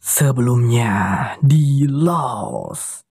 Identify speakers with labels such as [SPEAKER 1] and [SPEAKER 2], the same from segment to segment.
[SPEAKER 1] Sebelumnya di Lost.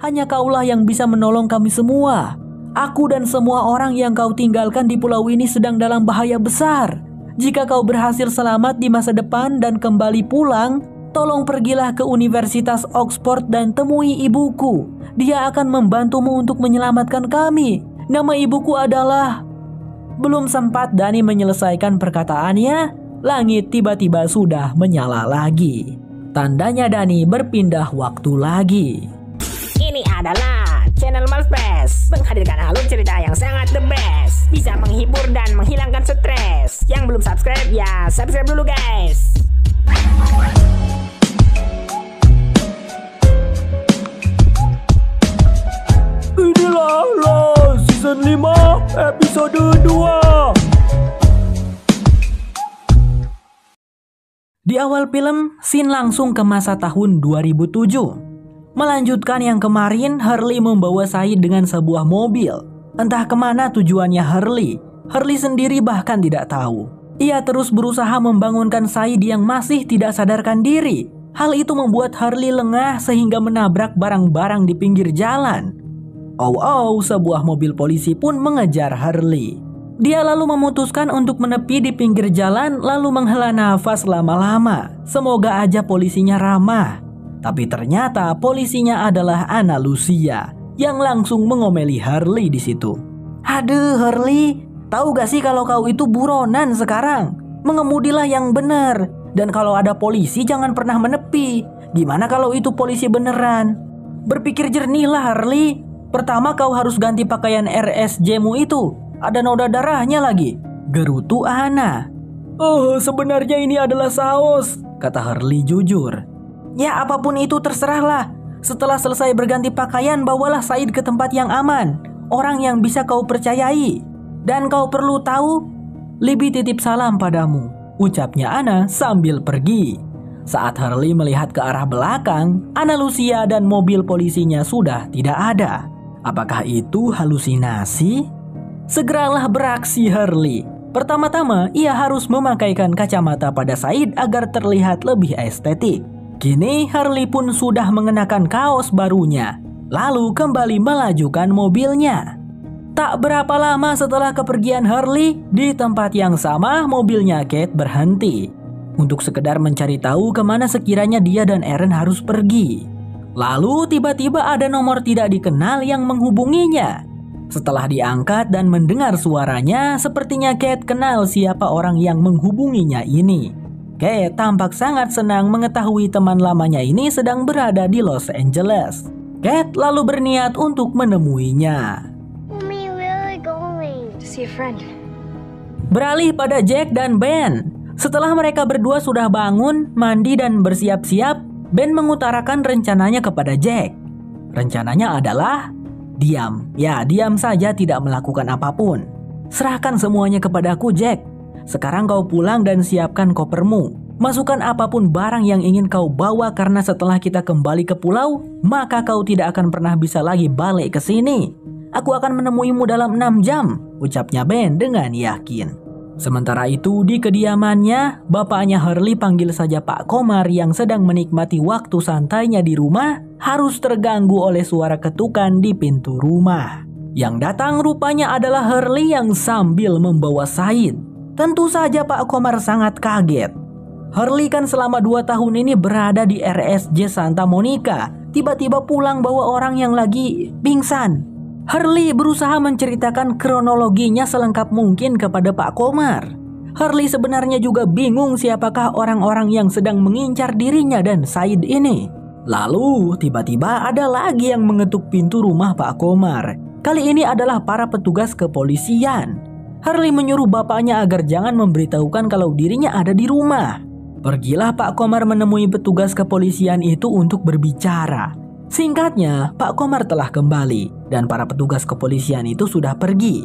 [SPEAKER 1] Hanya kaulah yang bisa menolong kami semua. Aku dan semua orang yang kau tinggalkan di pulau ini sedang dalam bahaya besar. Jika kau berhasil selamat di masa depan dan kembali pulang, tolong pergilah ke Universitas Oxford dan temui ibuku. Dia akan membantumu untuk menyelamatkan kami. Nama ibuku adalah... Belum sempat Dani menyelesaikan perkataannya, langit tiba-tiba sudah menyala lagi. Tandanya Dani berpindah waktu lagi.
[SPEAKER 2] Ini adalah channel Malfest, menghadirkan alur cerita yang sangat the best, bisa menghibur dan menghilangkan stres. Yang belum subscribe ya subscribe dulu guys.
[SPEAKER 1] Inilah Lost Season 5 episode 2. Di awal film, scene langsung ke masa tahun 2007. Melanjutkan yang kemarin, Hurley membawa Said dengan sebuah mobil. Entah kemana tujuannya Hurley. Hurley sendiri bahkan tidak tahu. Ia terus berusaha membangunkan Said yang masih tidak sadarkan diri. Hal itu membuat Hurley lengah sehingga menabrak barang-barang di pinggir jalan. Sebuah mobil polisi pun mengejar Hurley. Dia lalu memutuskan untuk menepi di pinggir jalan lalu menghela nafas lama-lama. Semoga aja polisinya ramah. Tapi ternyata polisinya adalah Ana Lucia yang langsung mengomeli Hurley di situ. Aduh Hurley, tahu gak sih kalau kau itu buronan sekarang? Mengemudilah yang benar. Dan kalau ada polisi jangan pernah menepi. Gimana kalau itu polisi beneran? Berpikir jernihlah Hurley. Pertama kau harus ganti pakaian RSJ-mu itu. Ada noda darahnya lagi. Gerutu Ana. Oh, sebenarnya ini adalah saus, kata Hurley jujur. Ya apapun itu terserahlah. Setelah selesai berganti pakaian, bawalah Said ke tempat yang aman. Orang yang bisa kau percayai. Dan kau perlu tahu, Libby titip salam padamu, ucapnya Ana sambil pergi. Saat Hurley melihat ke arah belakang, Ana Lucia dan mobil polisinya sudah tidak ada. Apakah itu halusinasi? Segeralah beraksi Hurley. Pertama-tama, ia harus memakaikan kacamata pada Said agar terlihat lebih estetik. Kini Hurley pun sudah mengenakan kaos barunya, lalu kembali melajukan mobilnya. Tak berapa lama setelah kepergian Hurley, di tempat yang sama mobilnya Kate berhenti. Untuk sekedar mencari tahu kemana sekiranya dia dan Aaron harus pergi. Lalu tiba-tiba ada nomor tidak dikenal yang menghubunginya. Setelah diangkat dan mendengar suaranya, sepertinya Kate kenal siapa orang yang menghubunginya ini. Kate tampak sangat senang mengetahui teman lamanya ini sedang berada di Los Angeles. Kate lalu berniat untuk menemuinya. Beralih pada Jack dan Ben. Setelah mereka berdua sudah bangun, mandi dan bersiap-siap, Ben mengutarakan rencananya kepada Jack. Rencananya adalah diam. Ya, diam saja tidak melakukan apapun. Serahkan semuanya kepadaku, Jack. Sekarang kau pulang dan siapkan kopermu. Masukkan apapun barang yang ingin kau bawa karena setelah kita kembali ke pulau, maka kau tidak akan pernah bisa lagi balik ke sini. Aku akan menemuimu dalam 6 jam, ucapnya Ben dengan yakin. Sementara itu di kediamannya, bapaknya Hurley panggil saja Pak Komar yang sedang menikmati waktu santainya di rumah, harus terganggu oleh suara ketukan di pintu rumah. Yang datang rupanya adalah Hurley yang sambil membawa Said. Tentu saja Pak Komar sangat kaget. Hurley kan selama 2 tahun ini berada di RSJ Santa Monica. Tiba-tiba pulang bawa orang yang lagi pingsan. Hurley berusaha menceritakan kronologinya selengkap mungkin kepada Pak Komar. Hurley sebenarnya juga bingung siapakah orang-orang yang sedang mengincar dirinya dan Said ini. Lalu tiba-tiba ada lagi yang mengetuk pintu rumah Pak Komar. Kali ini adalah para petugas kepolisian. Hurley menyuruh bapaknya agar jangan memberitahukan kalau dirinya ada di rumah. Pergilah Pak Komar menemui petugas kepolisian itu untuk berbicara. Singkatnya, Pak Komar telah kembali dan para petugas kepolisian itu sudah pergi.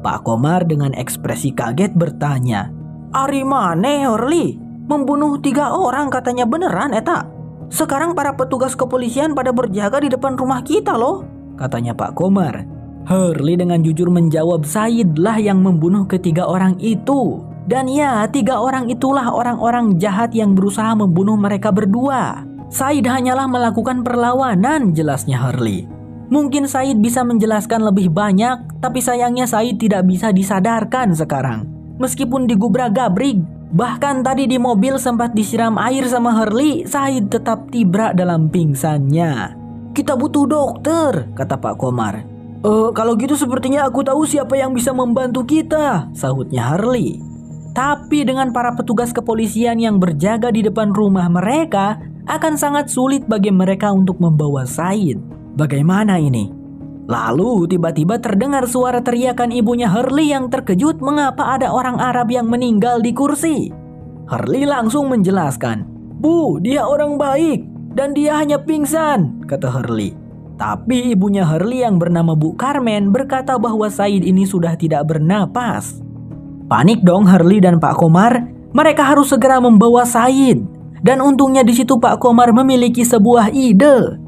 [SPEAKER 1] Pak Komar dengan ekspresi kaget bertanya, "Ari mane Hurley? Membunuh 3 orang katanya beneran eta? Sekarang para petugas kepolisian pada berjaga di depan rumah kita loh," katanya Pak Komar. Hurley dengan jujur menjawab Said lah yang membunuh ketiga orang itu. Dan ya, 3 orang itulah orang-orang jahat yang berusaha membunuh mereka berdua. Said hanyalah melakukan perlawanan, jelasnya Hurley. Mungkin Said bisa menjelaskan lebih banyak, tapi sayangnya Said tidak bisa disadarkan sekarang. Meskipun digubrak-gabrik, bahkan tadi di mobil sempat disiram air sama Hurley, Said tetap tibra dalam pingsannya. "Kita butuh dokter," kata Pak Komar. Kalau gitu sepertinya aku tahu siapa yang bisa membantu kita," sahutnya Hurley. Tapi dengan para petugas kepolisian yang berjaga di depan rumah mereka, akan sangat sulit bagi mereka untuk membawa Said. Bagaimana ini? Lalu tiba-tiba terdengar suara teriakan ibunya Hurley yang terkejut mengapa ada orang Arab yang meninggal di kursi. Hurley langsung menjelaskan, "Bu, dia orang baik dan dia hanya pingsan," kata Hurley. Tapi ibunya Hurley yang bernama Bu Carmen berkata bahwa Said ini sudah tidak bernapas. Panik dong Hurley dan Pak Komar. Mereka harus segera membawa Said. Dan untungnya di situ Pak Komar memiliki sebuah ide.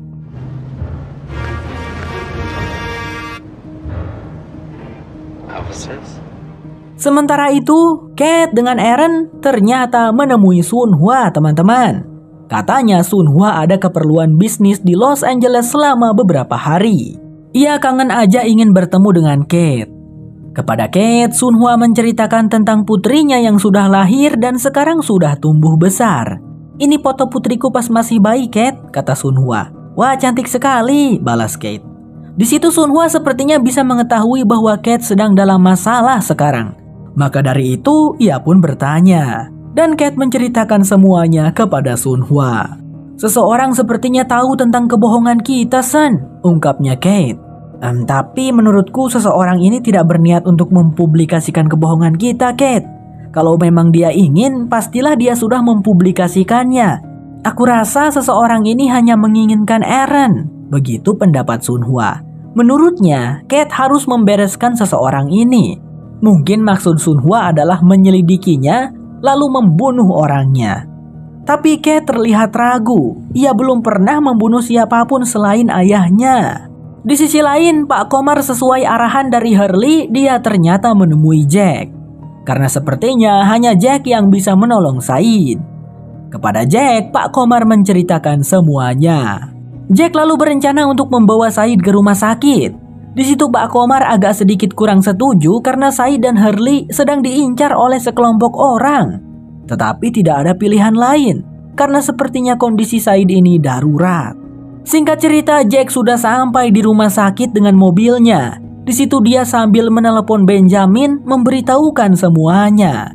[SPEAKER 1] Sementara itu, Kate dengan Aaron ternyata menemui Sun Hua, teman-teman. Katanya Sun Hua ada keperluan bisnis di Los Angeles selama beberapa hari. Ia kangen aja ingin bertemu dengan Kate. Kepada Kate, Sun Hua menceritakan tentang putrinya yang sudah lahir dan sekarang sudah tumbuh besar. "Ini foto putriku pas masih bayi, Kate," kata Sun Hua. "Wah, cantik sekali," balas Kate. Di situ Sun Hua sepertinya bisa mengetahui bahwa Kate sedang dalam masalah sekarang. Maka dari itu, ia pun bertanya. Dan Kate menceritakan semuanya kepada Sun Hua. "Seseorang sepertinya tahu tentang kebohongan kita, Sun," ungkapnya Kate. Tapi menurutku seseorang ini tidak berniat untuk mempublikasikan kebohongan kita, Kate. Kalau memang dia ingin, pastilah dia sudah mempublikasikannya. Aku rasa seseorang ini hanya menginginkan Aaron. Begitu pendapat Sun Hua. Menurutnya, Kate harus membereskan seseorang ini. Mungkin maksud Sun Hua adalah menyelidikinya, lalu membunuh orangnya. Tapi Kate terlihat ragu. Ia belum pernah membunuh siapapun selain ayahnya. Di sisi lain, Pak Komar sesuai arahan dari Hurley, dia ternyata menemui Jack. Karena sepertinya hanya Jack yang bisa menolong Said. Kepada Jack, Pak Komar menceritakan semuanya. Jack lalu berencana untuk membawa Said ke rumah sakit. Di situ Pak Komar agak sedikit kurang setuju karena Said dan Hurley sedang diincar oleh sekelompok orang. Tetapi tidak ada pilihan lain, karena sepertinya kondisi Said ini darurat. Singkat cerita, Jack sudah sampai di rumah sakit dengan mobilnya. Di situ dia sambil menelepon Benjamin memberitahukan semuanya.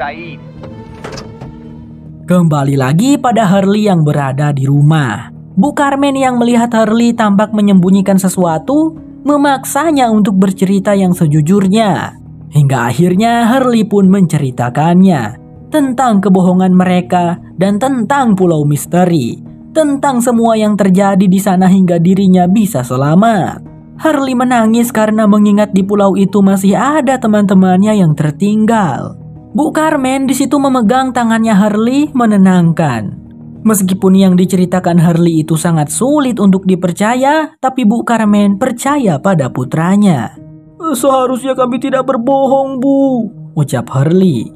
[SPEAKER 3] Said.
[SPEAKER 1] Kembali lagi pada Hurley yang berada di rumah. Bu Carmen yang melihat Hurley tampak menyembunyikan sesuatu, memaksanya untuk bercerita yang sejujurnya. Hingga akhirnya Hurley pun menceritakannya. Tentang kebohongan mereka dan tentang pulau misteri. Tentang semua yang terjadi di sana hingga dirinya bisa selamat. Hurley menangis karena mengingat di pulau itu masih ada teman-temannya yang tertinggal. Bu Carmen di situ memegang tangannya Hurley menenangkan. Meskipun yang diceritakan Hurley itu sangat sulit untuk dipercaya, tapi Bu Carmen percaya pada putranya. "Seharusnya kami tidak berbohong, Bu," ucap Hurley.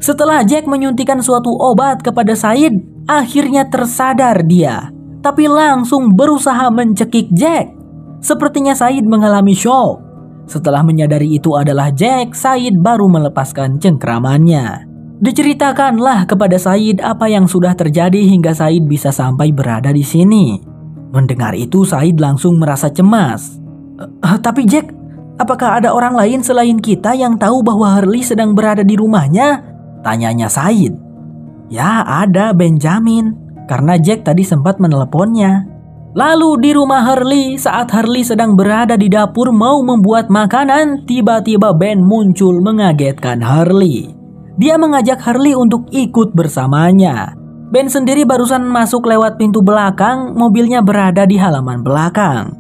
[SPEAKER 1] Setelah Jack menyuntikkan suatu obat kepada Said, akhirnya tersadar dia. Tapi langsung berusaha mencekik Jack. Sepertinya Said mengalami shock. Setelah menyadari itu adalah Jack, Said baru melepaskan cengkramannya. Diceritakanlah kepada Said apa yang sudah terjadi hingga Said bisa sampai berada di sini. Mendengar itu Said langsung merasa cemas. Tapi Jack, apakah ada orang lain selain kita yang tahu bahwa Hurley sedang berada di rumahnya? Tanyanya Said. Ya, ada Benjamin, karena Jack tadi sempat meneleponnya. Lalu di rumah Hurley, saat Hurley sedang berada di dapur mau membuat makanan, tiba-tiba Ben muncul mengagetkan Hurley. Dia mengajak Hurley untuk ikut bersamanya. Ben sendiri barusan masuk lewat pintu belakang, mobilnya berada di halaman belakang.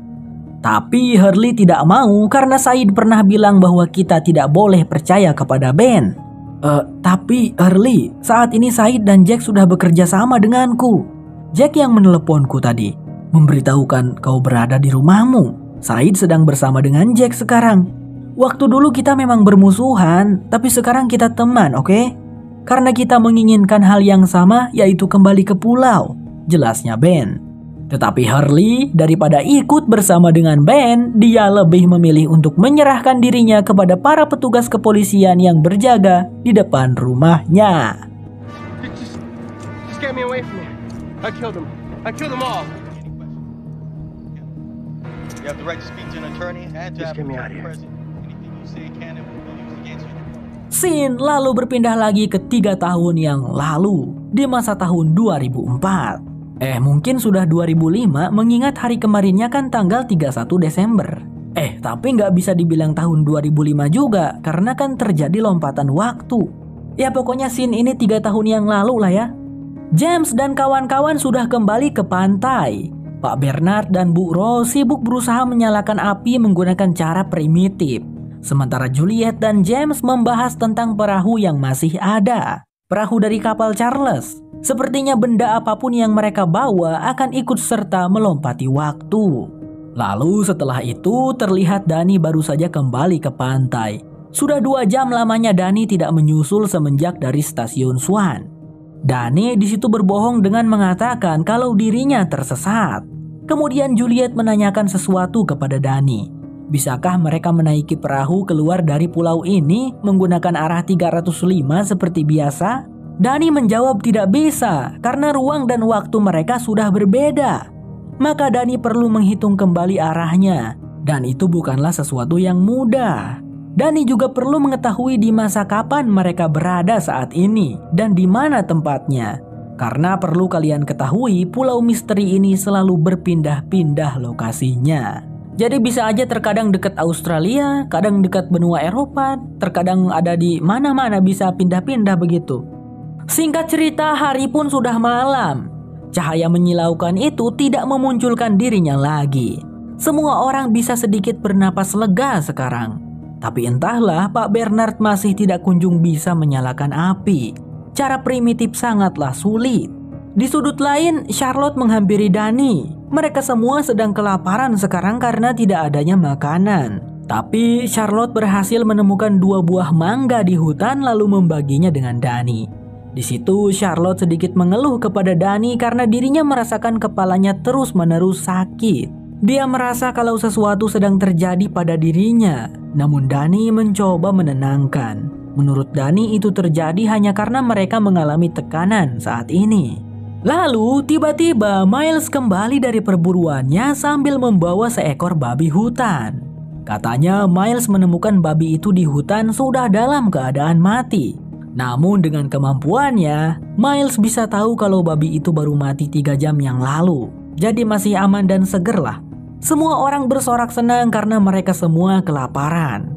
[SPEAKER 1] Tapi Hurley tidak mau karena Said pernah bilang bahwa kita tidak boleh percaya kepada Ben. Tapi Hurley, saat ini Said dan Jack sudah bekerja sama denganku. Jack yang meneleponku tadi memberitahukan kau berada di rumahmu. Said sedang bersama dengan Jack sekarang. Waktu dulu kita memang bermusuhan, tapi sekarang kita teman, oke? Karena kita menginginkan hal yang sama, yaitu kembali ke pulau, jelasnya Ben. Tetapi Hurley daripada ikut bersama dengan Ben, dia lebih memilih untuk menyerahkan dirinya kepada para petugas kepolisian yang berjaga di depan rumahnya.
[SPEAKER 4] Just get me away from here. I killed them. I killed them all.
[SPEAKER 5] You have the right to speak to an attorney and to
[SPEAKER 4] Just
[SPEAKER 5] have
[SPEAKER 4] get me
[SPEAKER 5] an
[SPEAKER 4] out of
[SPEAKER 5] attorney
[SPEAKER 4] here.
[SPEAKER 5] present. Anything you say can and will be used against you.
[SPEAKER 1] Scene lalu berpindah lagi ke 3 tahun yang lalu, di masa tahun 2004. Mungkin sudah 2005 mengingat hari kemarinnya kan tanggal 31 Desember. Tapi nggak bisa dibilang tahun 2005 juga karena kan terjadi lompatan waktu. Ya pokoknya scene ini 3 tahun yang lalu lah ya. James dan kawan-kawan sudah kembali ke pantai. Pak Bernard dan Bu Rose sibuk berusaha menyalakan api menggunakan cara primitif. Sementara Juliet dan James membahas tentang perahu yang masih ada. Perahu dari kapal Charles. Sepertinya benda apapun yang mereka bawa akan ikut serta melompati waktu. Lalu setelah itu terlihat Dani baru saja kembali ke pantai. Sudah 2 jam lamanya Dani tidak menyusul semenjak dari stasiun Swan. Dani di situ berbohong dengan mengatakan kalau dirinya tersesat. Kemudian Juliet menanyakan sesuatu kepada Dani. Bisakah mereka menaiki perahu keluar dari pulau ini menggunakan arah 305 seperti biasa? Dani menjawab tidak bisa karena ruang dan waktu mereka sudah berbeda. Maka Dani perlu menghitung kembali arahnya dan itu bukanlah sesuatu yang mudah. Dani juga perlu mengetahui di masa kapan mereka berada saat ini dan di mana tempatnya. Karena perlu kalian ketahui pulau misteri ini selalu berpindah-pindah lokasinya. Jadi bisa aja terkadang dekat Australia, kadang dekat benua Eropa, terkadang ada di mana-mana bisa pindah-pindah begitu. Singkat cerita, hari pun sudah malam. Cahaya menyilaukan itu tidak memunculkan dirinya lagi. Semua orang bisa sedikit bernapas lega sekarang. Tapi entahlah, Pak Bernard masih tidak kunjung bisa menyalakan api. Cara primitif sangatlah sulit. Di sudut lain, Charlotte menghampiri Dani. Mereka semua sedang kelaparan sekarang karena tidak adanya makanan. Tapi Charlotte berhasil menemukan 2 buah mangga di hutan lalu membaginya dengan Dani. Di situ Charlotte sedikit mengeluh kepada Dani karena dirinya merasakan kepalanya terus-menerus sakit. Dia merasa kalau sesuatu sedang terjadi pada dirinya. Namun Dani mencoba menenangkan. Menurut Dani itu terjadi hanya karena mereka mengalami tekanan saat ini. Lalu tiba-tiba Miles kembali dari perburuannya sambil membawa seekor babi hutan. Katanya Miles menemukan babi itu di hutan sudah dalam keadaan mati. Namun dengan kemampuannya, Miles bisa tahu kalau babi itu baru mati 3 jam yang lalu. Jadi masih aman dan seger lah. Semua orang bersorak senang karena mereka semua kelaparan.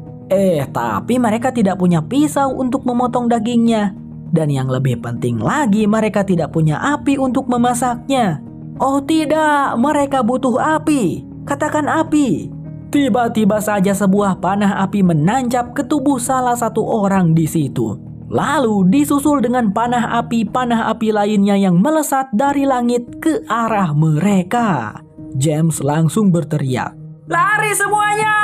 [SPEAKER 1] Tapi mereka tidak punya pisau untuk memotong dagingnya. Dan yang lebih penting lagi, mereka tidak punya api untuk memasaknya. Oh tidak, mereka butuh api. Katakan api. Tiba-tiba saja sebuah panah api menancap ke tubuh salah satu orang di situ. Lalu disusul dengan panah api lainnya yang melesat dari langit ke arah mereka. James langsung berteriak, "Lari semuanya!"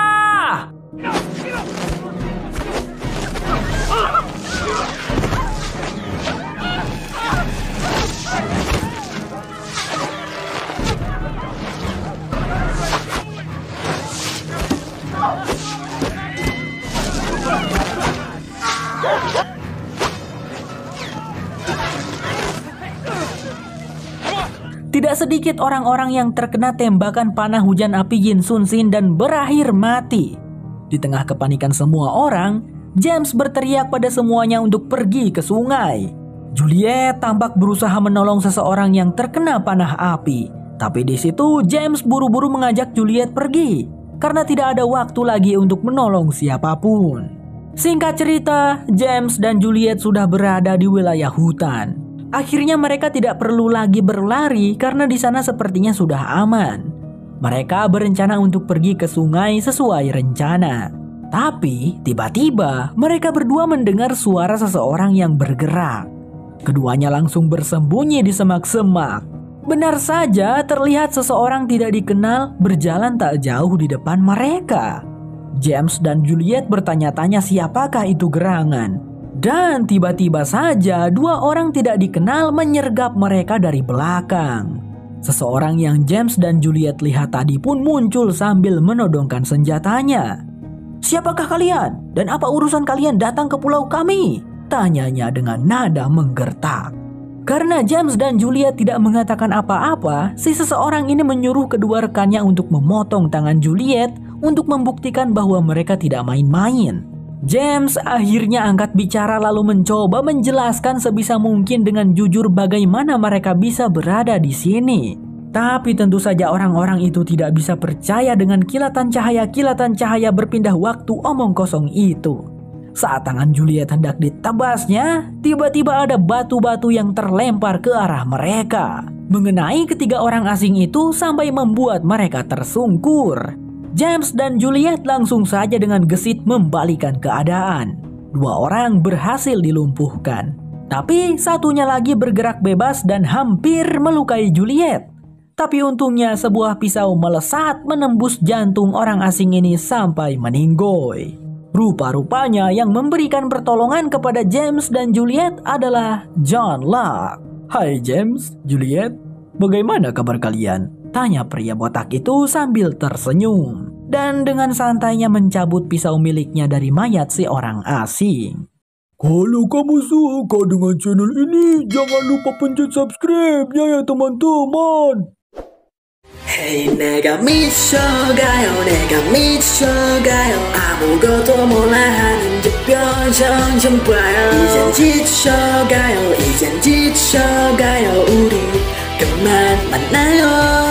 [SPEAKER 1] Tidak sedikit orang-orang yang terkena tembakan panah hujan api Yin Sun Sin dan berakhir mati. Di tengah kepanikan semua orang, James berteriak pada semuanya untuk pergi ke sungai. Juliet tampak berusaha menolong seseorang yang terkena panah api. Tapi di situ James buru-buru mengajak Juliet pergi karena tidak ada waktu lagi untuk menolong siapapun. Singkat cerita, James dan Juliet sudah berada di wilayah hutan. Akhirnya mereka tidak perlu lagi berlari karena di sana sepertinya sudah aman. Mereka berencana untuk pergi ke sungai sesuai rencana. Tapi tiba-tiba mereka berdua mendengar suara seseorang yang bergerak. Keduanya langsung bersembunyi di semak-semak. Benar saja terlihat seseorang tidak dikenal berjalan tak jauh di depan mereka. James dan Juliet bertanya-tanya siapakah itu gerangan. Dan tiba-tiba saja dua orang tidak dikenal menyergap mereka dari belakang. Seseorang yang James dan Juliet lihat tadi pun muncul sambil menodongkan senjatanya. "Siapakah kalian? Dan apa urusan kalian datang ke pulau kami?" tanyanya dengan nada menggertak. Karena James dan Juliet tidak mengatakan apa-apa, si seseorang ini menyuruh kedua rekannya untuk memotong tangan Juliet untuk membuktikan bahwa mereka tidak main-main. James akhirnya angkat bicara lalu mencoba menjelaskan sebisa mungkin dengan jujur bagaimana mereka bisa berada di sini. Tapi tentu saja orang-orang itu tidak bisa percaya dengan kilatan cahaya berpindah waktu omong kosong itu. Saat tangan Juliet hendak ditebasnya, tiba-tiba ada batu-batu yang terlempar ke arah mereka, mengenai ketiga orang asing itu sampai membuat mereka tersungkur. James dan Juliet langsung saja dengan gesit membalikan keadaan. Dua orang berhasil dilumpuhkan, tapi satunya lagi bergerak bebas dan hampir melukai Juliet. Tapi untungnya sebuah pisau melesat menembus jantung orang asing ini sampai meninggoy. Rupa-rupanya yang memberikan pertolongan kepada James dan Juliet adalah John Locke. "Hai James, Juliet, bagaimana kabar kalian?" tanya pria botak itu sambil tersenyum. Dan dengan santainya mencabut pisau miliknya dari mayat si orang asing. "Kalau kamu suka dengan channel ini, jangan lupa pencet subscribe-nya ya teman-teman.
[SPEAKER 6] Hey 내가 미쳐가요 내가 미쳐가요 아무것도 몰라 하는지 표정 좀 봐요 이젠 지쳐가요 우리 그만 만나요